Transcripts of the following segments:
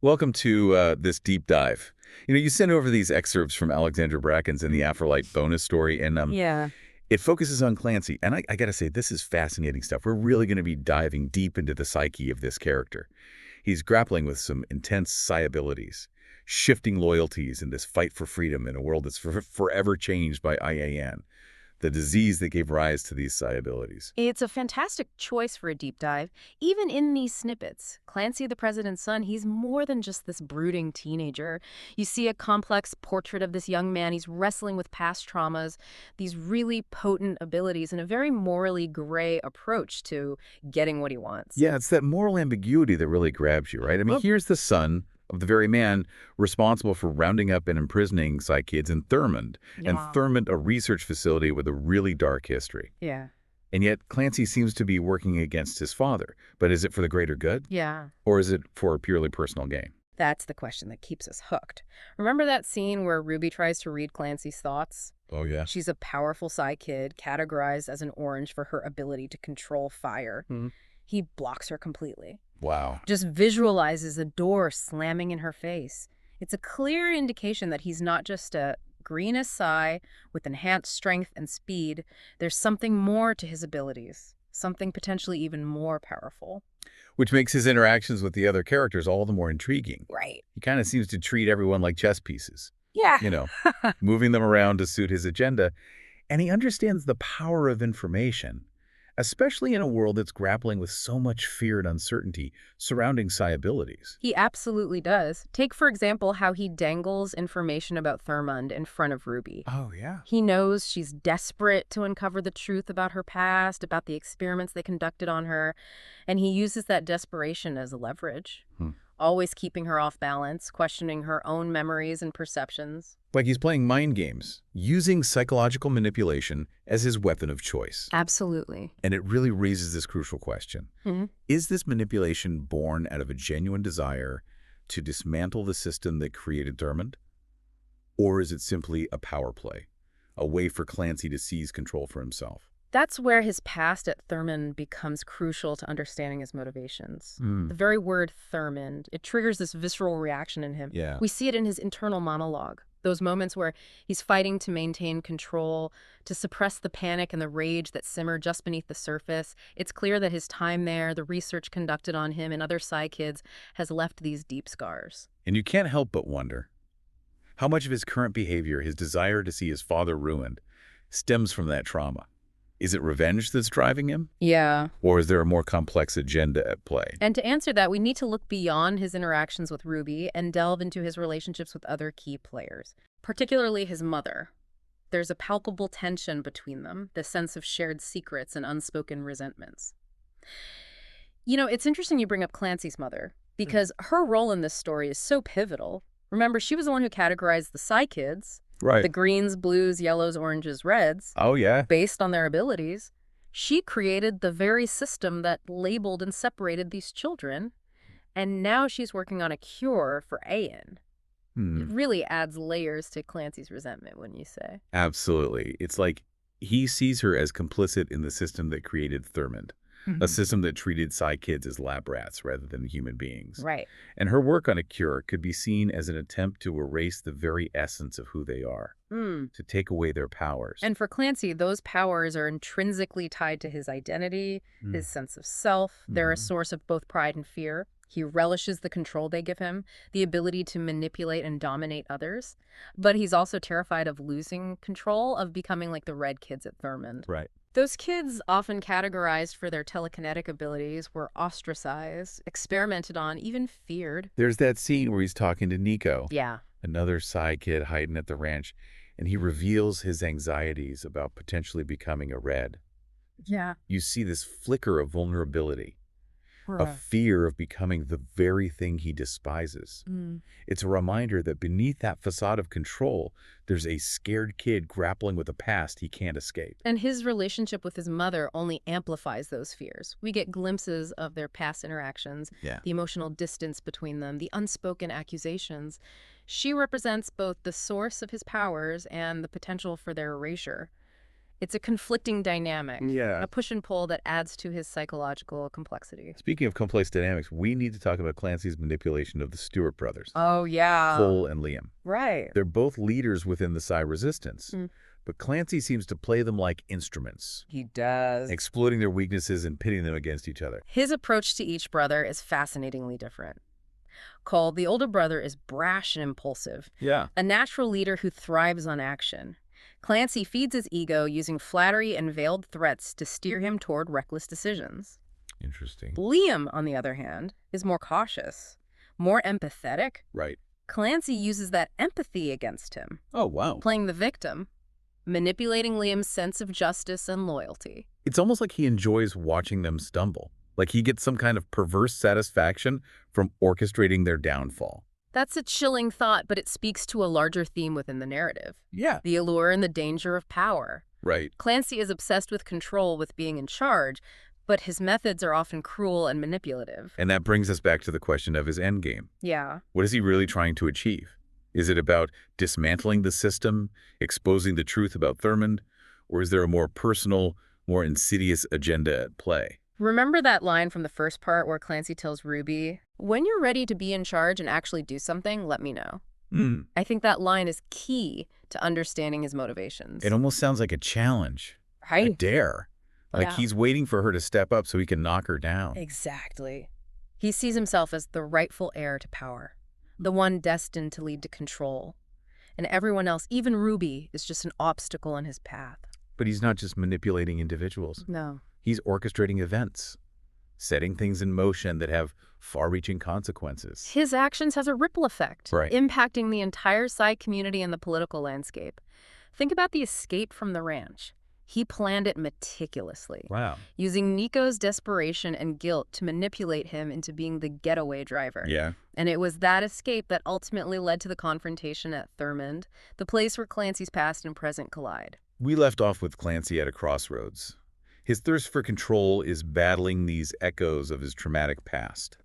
Welcome to this deep dive. You sent over these excerpts from Alexandra Bracken's In the Afterlife bonus story, and Yeah. it focuses on Clancy. And I got to say, this is fascinating stuff. We're really going to be diving deep into the psyche of this character. He's grappling with some intense psi abilities, shifting loyalties in this fight for freedom in a world that's forever changed by IAN, the disease that gave rise to these psi abilities. It's a fantastic choice for a deep dive. Even in these snippets, Clancy the President's son, he's more than just this brooding teenager. You see a complex portrait of this young man. He's wrestling with past traumas, these really potent abilities, and a very morally gray approach to getting what he wants. Yeah, it's that moral ambiguity that really grabs you, right? I mean, Well, here's the son of the very man responsible for rounding up and imprisoning Psy kids in Thurmond, and yeah. Thurmond, a research facility with a really dark history. Yeah. And yet, Clancy seems to be working against his father. But is it for the greater good? Yeah. Or is it for purely personal gain? That's the question that keeps us hooked. Remember that scene where Ruby tries to read Clancy's thoughts? Oh, yeah. She's a powerful Psy kid, categorized as an orange for her ability to control fire. He blocks her completely. Wow. Just visualizes a door slamming in her face. It's a clear indication that he's not just a greenest Psy with enhanced strength and speed. There's something more to his abilities, something potentially even more powerful. Which makes his interactions with the other characters all the more intriguing. Right. He kind of seems to treat everyone like chess pieces, Yeah. you know, moving them around to suit his agenda. And he understands the power of information, especially in a world that's grappling with so much fear and uncertainty surrounding psi abilities. He absolutely does. Take, for example, how he dangles information about Thurmond in front of Ruby. Oh, yeah. He knows she's desperate to uncover the truth about her past, about the experiments they conducted on her, and he uses that desperation as a leverage, always keeping her off balance, questioning her own memories and perceptions. Like he's playing mind games, using psychological manipulation as his weapon of choice. Absolutely. And it really raises this crucial question. Is this manipulation born out of a genuine desire to dismantle the system that created Thurmond? Or is it simply a power play, a way for Clancy to seize control for himself? That's where his past at Thurmond becomes crucial to understanding his motivations. The very word Thurmond, it triggers this visceral reaction in him. Yeah. We see it in his internal monologue, those moments where he's fighting to maintain control, to suppress the panic and the rage that simmer just beneath the surface. It's clear that his time there, the research conducted on him and other Psy kids, has left these deep scars. And you can't help but wonder how much of his current behavior, his desire to see his father ruined, stems from that trauma. Is it revenge that's driving him? Yeah. Or is there a more complex agenda at play? And to answer that, we need to look beyond his interactions with Ruby and delve into his relationships with other key players, particularly his mother. There's a palpable tension between them, the sense of shared secrets and unspoken resentments. You know, it's interesting you bring up Clancy's mother, because her role in this story is so pivotal. Remember, she was the one who categorized the Psy kids, Right. the greens, blues, yellows, oranges, reds, Oh, yeah. based on their abilities. She created the very system that labeled and separated these children, and now she's working on a cure for AN. It really adds layers to Clancy's resentment, wouldn't you say? Absolutely. It's like he sees her as complicit in the system that created Thurmond, a system that treated Psy kids as lab rats rather than human beings. Right. And her work on a cure could be seen as an attempt to erase the very essence of who they are, to take away their powers. And for Clancy, those powers are intrinsically tied to his identity, his sense of self. They're a source of both pride and fear. He relishes the control they give him, the ability to manipulate and dominate others. But he's also terrified of losing control, of becoming like the red kids at Thurmond. Right. Those kids, often categorized for their telekinetic abilities, were ostracized, experimented on, even feared. There's that scene where he's talking to Nico, Yeah. another Psy kid hiding at the ranch, and he reveals his anxieties about potentially becoming a red. Yeah. You see this flicker of vulnerability, a fear of becoming the very thing he despises. It's a reminder that beneath that facade of control, there's a scared kid grappling with a past he can't escape. And his relationship with his mother only amplifies those fears. We get glimpses of their past interactions, Yeah. the emotional distance between them, the unspoken accusations. She represents both the source of his powers and the potential for their erasure. It's a conflicting dynamic, Yeah. a push and pull that adds to his psychological complexity. Speaking of complex dynamics, we need to talk about Clancy's manipulation of the Stewart brothers, Oh, yeah. Cole and Liam. Right. They're both leaders within the Psi resistance, Mm. but Clancy seems to play them like instruments, He does. exploiting their weaknesses and pitting them against each other. His approach to each brother is fascinatingly different. Cole, the older brother, is brash and impulsive, Yeah. a natural leader who thrives on action. Clancy feeds his ego using flattery and veiled threats to steer him toward reckless decisions. Interesting. Liam, on the other hand, is more cautious, more empathetic. Right. Clancy uses that empathy against him, Oh, wow. playing the victim, manipulating Liam's sense of justice and loyalty. It's almost like he enjoys watching them stumble, like he gets some kind of perverse satisfaction from orchestrating their downfall. That's a chilling thought, but it speaks to a larger theme within the narrative. Yeah. The allure and the danger of power. Right. Clancy is obsessed with control, with being in charge, but his methods are often cruel and manipulative. And that brings us back to the question of his endgame. Yeah. What is he really trying to achieve? Is it about dismantling the system, exposing the truth about Thurmond, or is there a more personal, more insidious agenda at play? Remember that line from the first part where Clancy tells Ruby, "When you're ready to be in charge and actually do something, let me know." I think that line is key to understanding his motivations. It almost sounds like a challenge, a Right? dare. Like Yeah. he's waiting for her to step up so he can knock her down. Exactly. He sees himself as the rightful heir to power, the one destined to lead to control. And everyone else, even Ruby, is just an obstacle in his path. But he's not just manipulating individuals. No. He's orchestrating events, setting things in motion that have far-reaching consequences. His actions has a ripple effect, Right. impacting the entire Psi community and the political landscape. Think about the escape from the ranch. He planned it meticulously, Wow. using Nico's desperation and guilt to manipulate him into being the getaway driver. Yeah. And it was that escape that ultimately led to the confrontation at Thurmond, the place where Clancy's past and present collide. We left off with Clancy at a crossroads. His thirst for control is battling these echoes of his traumatic past.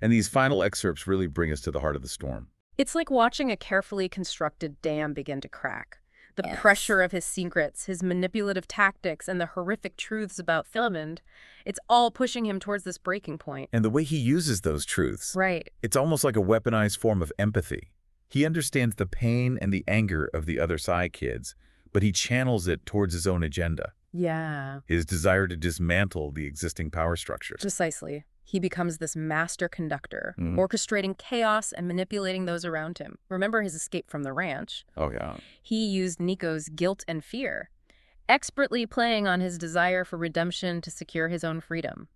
And these final excerpts really bring us to the heart of the storm. It's like watching a carefully constructed dam begin to crack. The Yes. pressure of his secrets, his manipulative tactics, and the horrific truths about Thurmond, it's all pushing him towards this breaking point. And the way he uses those truths, Right. it's almost like a weaponized form of empathy. He understands the pain and the anger of the other Psi kids, but he channels it towards his own agenda, Yeah. his desire to dismantle the existing power structures. Precisely. He becomes this master conductor, Mhm. orchestrating chaos and manipulating those around him. Remember his escape from the ranch? Oh, yeah. He used Nico's guilt and fear, expertly playing on his desire for redemption to secure his own freedom.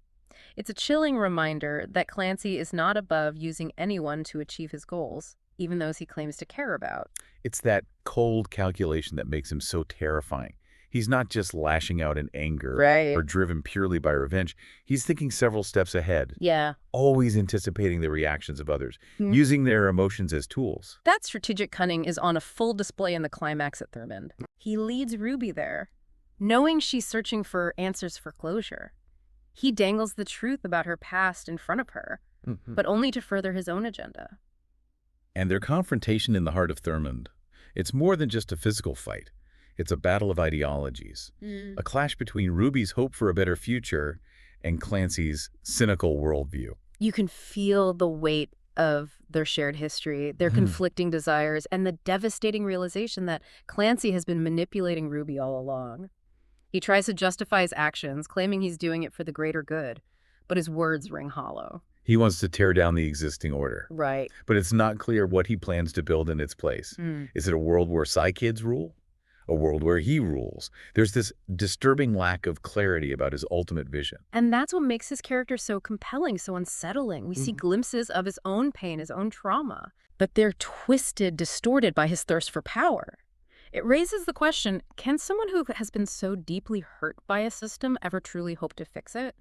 It's a chilling reminder that Clancy is not above using anyone to achieve his goals, even those he claims to care about. It's that cold calculation that makes him so terrifying. He's not just lashing out in anger Right. or driven purely by revenge. He's thinking several steps ahead, Yeah. always anticipating the reactions of others, Hmm. using their emotions as tools. That strategic cunning is on a full display in the climax at Thurmond. He leads Ruby there, knowing she's searching for answers for closure. He dangles the truth about her past in front of her, but only to further his own agenda. And their confrontation in the heart of Thurmond, it's more than just a physical fight. It's a battle of ideologies, a clash between Ruby's hope for a better future and Clancy's cynical worldview. You can feel the weight of their shared history, their conflicting desires, and the devastating realization that Clancy has been manipulating Ruby all along. He tries to justify his actions, claiming he's doing it for the greater good, but his words ring hollow. He wants to tear down the existing order, Right. but it's not clear what he plans to build in its place. Is it a world where Psi kids rule? A world where he rules? There's this disturbing lack of clarity about his ultimate vision. And that's what makes his character so compelling, so unsettling. We see glimpses of his own pain, his own trauma, but they're twisted, distorted by his thirst for power. It raises the question, can someone who has been so deeply hurt by a system ever truly hope to fix it?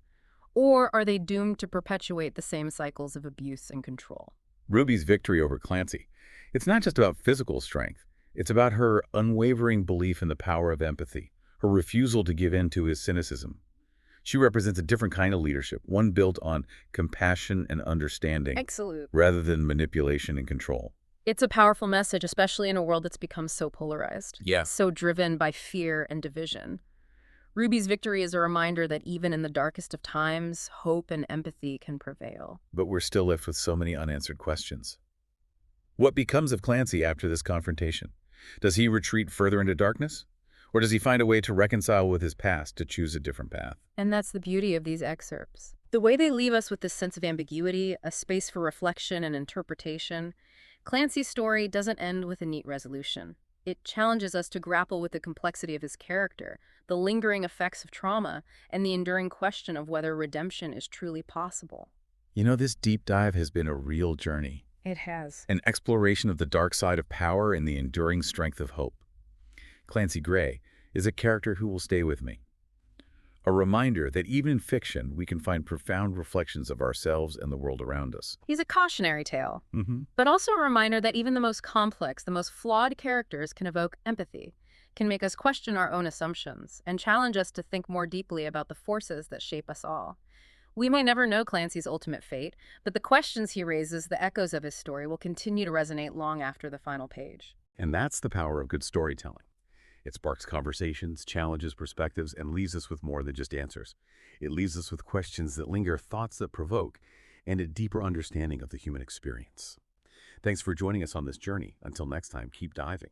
Or are they doomed to perpetuate the same cycles of abuse and control? Ruby's victory over Clancy, it's not just about physical strength. It's about her unwavering belief in the power of empathy, her refusal to give in to his cynicism. She represents a different kind of leadership, one built on compassion and understanding, Excellent. rather than manipulation and control. It's a powerful message, especially in a world that's become so polarized, Yeah. so driven by fear and division. Ruby's victory is a reminder that even in the darkest of times, hope and empathy can prevail. But we're still left with so many unanswered questions. What becomes of Clancy after this confrontation? Does he retreat further into darkness? Or does he find a way to reconcile with his past to choose a different path? And that's the beauty of these excerpts. The way they leave us with this sense of ambiguity, a space for reflection and interpretation. Clancy's story doesn't end with a neat resolution. It challenges us to grapple with the complexity of his character, the lingering effects of trauma, and the enduring question of whether redemption is truly possible. You know, this deep dive has been a real journey, It has. an exploration of the dark side of power and the enduring strength of hope. Clancy Gray is a character who will stay with me. A reminder that even in fiction, we can find profound reflections of ourselves and the world around us. He's a cautionary tale, Mm-hmm. but also a reminder that even the most complex, the most flawed characters can evoke empathy, can make us question our own assumptions, and challenge us to think more deeply about the forces that shape us all. We may never know Clancy's ultimate fate, but the questions he raises, the echoes of his story, will continue to resonate long after the final page. And that's the power of good storytelling. It sparks conversations, challenges perspectives, and leaves us with more than just answers. It leaves us with questions that linger, thoughts that provoke, and a deeper understanding of the human experience. Thanks for joining us on this journey. Until next time, keep diving.